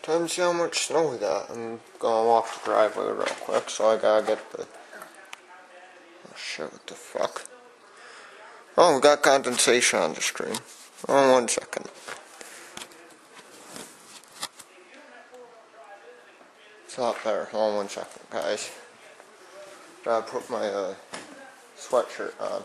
Time to see how much snow we got. I'm gonna walk the driveway real quick, so I gotta get the... Oh shit, what the fuck? Oh, we got condensation on the screen. Oh, 1 second. It's not there. Hold on 1 second, guys. Gotta put my sweatshirt on.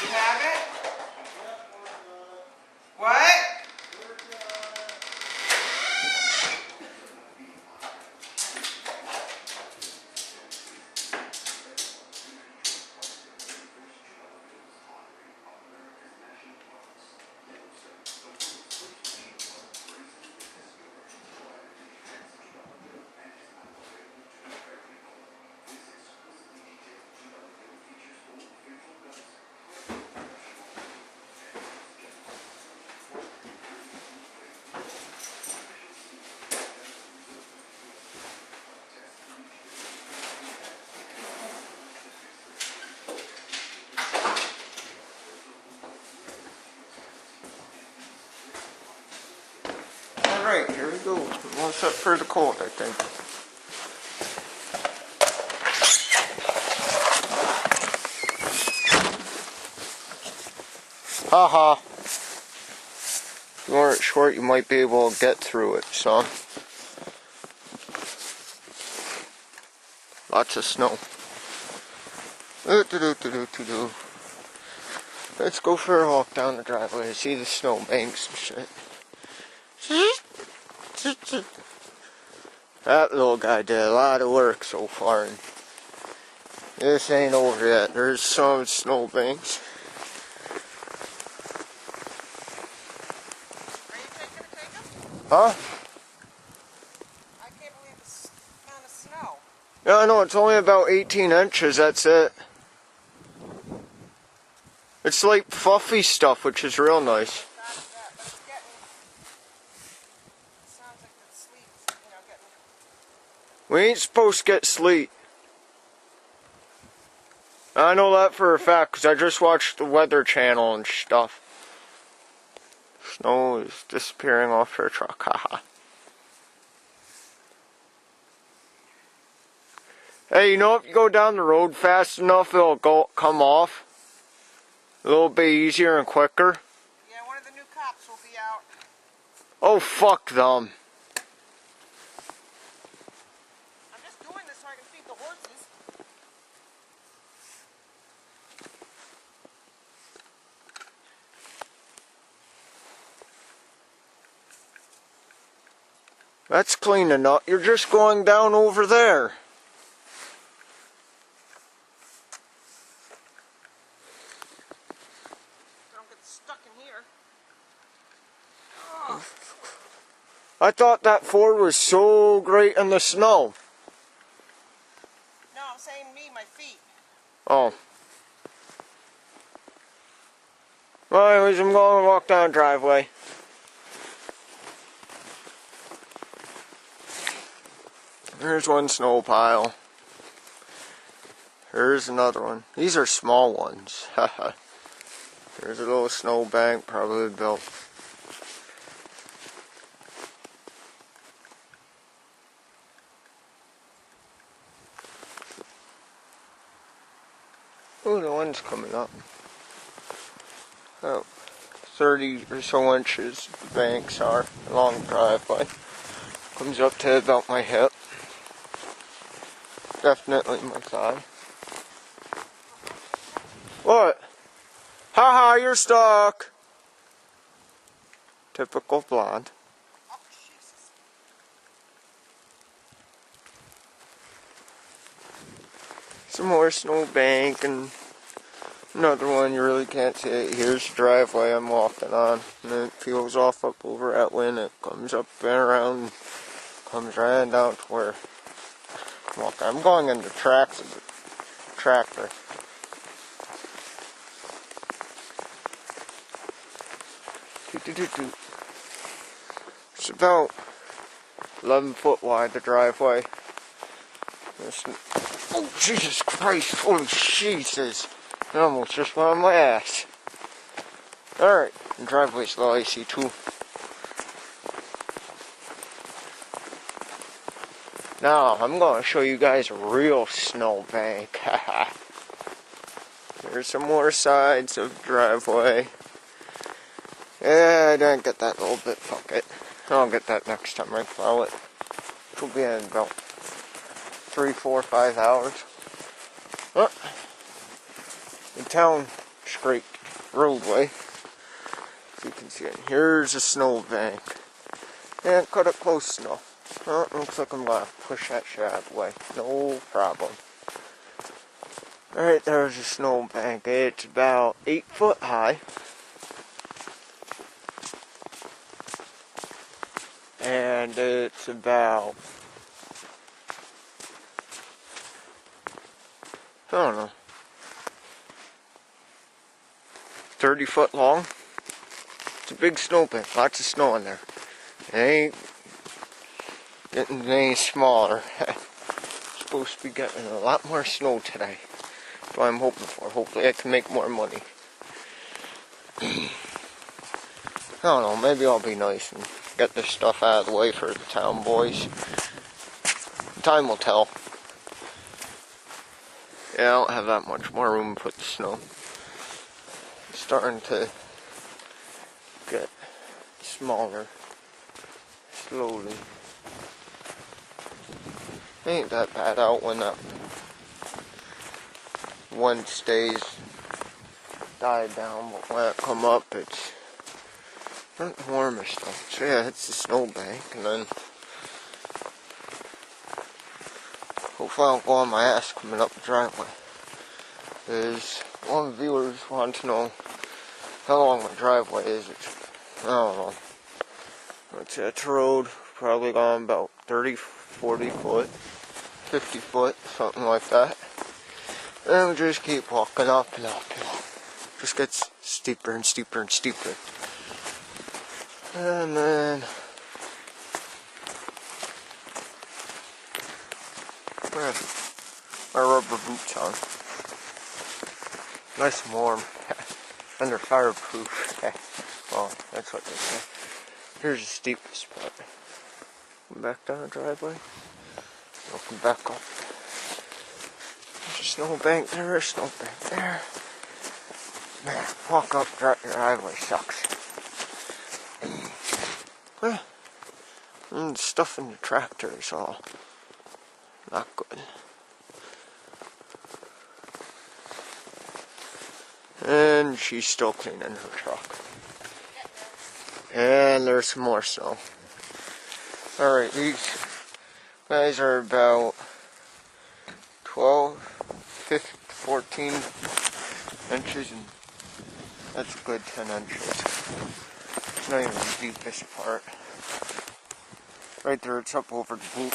You have it? What? Alright, here we go. One set for the cold, I think. Haha. If you weren't short, you might be able to get through it, son. Lots of snow. Let's go for a walk down the driveway to see the snowbanks and shit. That little guy did a lot of work so far, and this ain't over yet. There's some snowbanks. Are you taking to take them? Huh? I can't believe this amount of snow. Yeah, I know, it's only about 18 inches, that's it. It's like fluffy stuff, which is real nice. But it's getting... It sounds like the sleet's, getting... We ain't supposed to get sleet. I know that for a fact, because I just watched the Weather Channel and stuff. Snow is disappearing off their truck, haha. Hey, you know if you go down the road fast enough, it'll come off a little bit easier and quicker. Yeah, one of the new cops will be out. Oh, fuck them. I'm just doing this so I can feed the horses. That's clean enough. You're just going down over there. Don't get stuck in here. I thought that Ford was so great in the snow. No, I'm saying me, my feet. Oh. Well, anyways, I'm going to walk down the driveway. Here's one snow pile. Here's another one. These are small ones. Haha. There's a little snow bank, probably built. Oh, the wind's coming up. Oh, 30 or so inches the banks are along the driveway. Comes up to about my hip. Definitely my thigh. What? Haha, you're stuck. Typical blonde. Oh, Jesus. Some more snowbank and another one you really can't see it. Here's the driveway I'm walking on. And it peels off up over at Lynn. It comes up and around, comes right down to where I'm walking. I'm going into tracks of the tractor. It's about 11 foot wide, the driveway. Oh, Jesus Christ, holy Jesus. I almost just went on my ass. Alright, the driveway's a little icy too. Now, I'm going to show you guys a real snowbank. Here's some more sides of the driveway. Yeah, I didn't get that little bit, fuck it. I'll get that next time I plow it. It'll be in about 3, 4, 5 hours. The town straight roadway. As you can see it. Here's a snowbank. And cut it close enough. Looks like I'm gonna push that shit out of the way. No problem. Alright, there's a snowbank. It's about 8 foot high. And it's about, I don't know, 30 foot long. It's a big snowbank, lots of snow in there. It ain't getting any smaller. Supposed to be getting a lot more snow today. That's what I'm hoping for. Hopefully I can make more money. I don't know, maybe I'll be nice and get this stuff out of the way for the town boys. Time will tell. Yeah, I don't have that much more room to put the snow. It's starting to get smaller slowly. Ain't that bad out when that one stays died down, but when it come up it's not the warmest though. So yeah, it's the snowbank, and then hopefully I'll go on my ass coming up the driveway. Because one of the viewers wants to know how long the driveway is. I don't know. It's a road, probably gone about 30, 40 foot, 50 foot, something like that. And we just keep walking up and up and up. Just gets steeper and steeper and steeper. And then my rubber boots on. Nice and warm. And they're fireproof. Well, that's what they say. Here's the steepest spot. Back down the driveway. Welcome back up. There's a snowbank there, a snowbank there. Man, walk up driveway sucks. And stuff in the tractor is all not good. And she's still cleaning her truck. And there's some more snow. Alright, these guys are about 12, 15, 14 inches, and that's a good 10 inches. Not even the deepest part. Right there, it's up over the boot.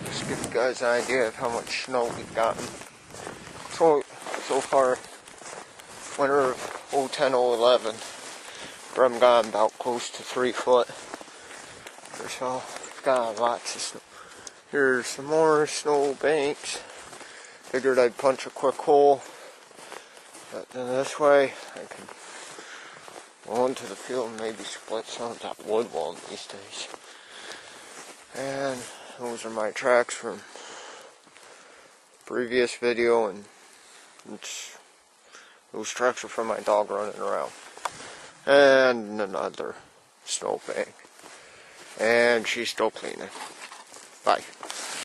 Just give you guys an idea of how much snow we've gotten. So far, winter of 010, 011, I'm gone about close to 3 foot or so. Got lots of snow. Here's some more snow banks. Figured I'd punch a quick hole. But then this way, I can go into the field and maybe split some of that wood one of these days. And those are my tracks from previous video, and those tracks are from my dog running around. And another snowbank. And she's still cleaning. Bye.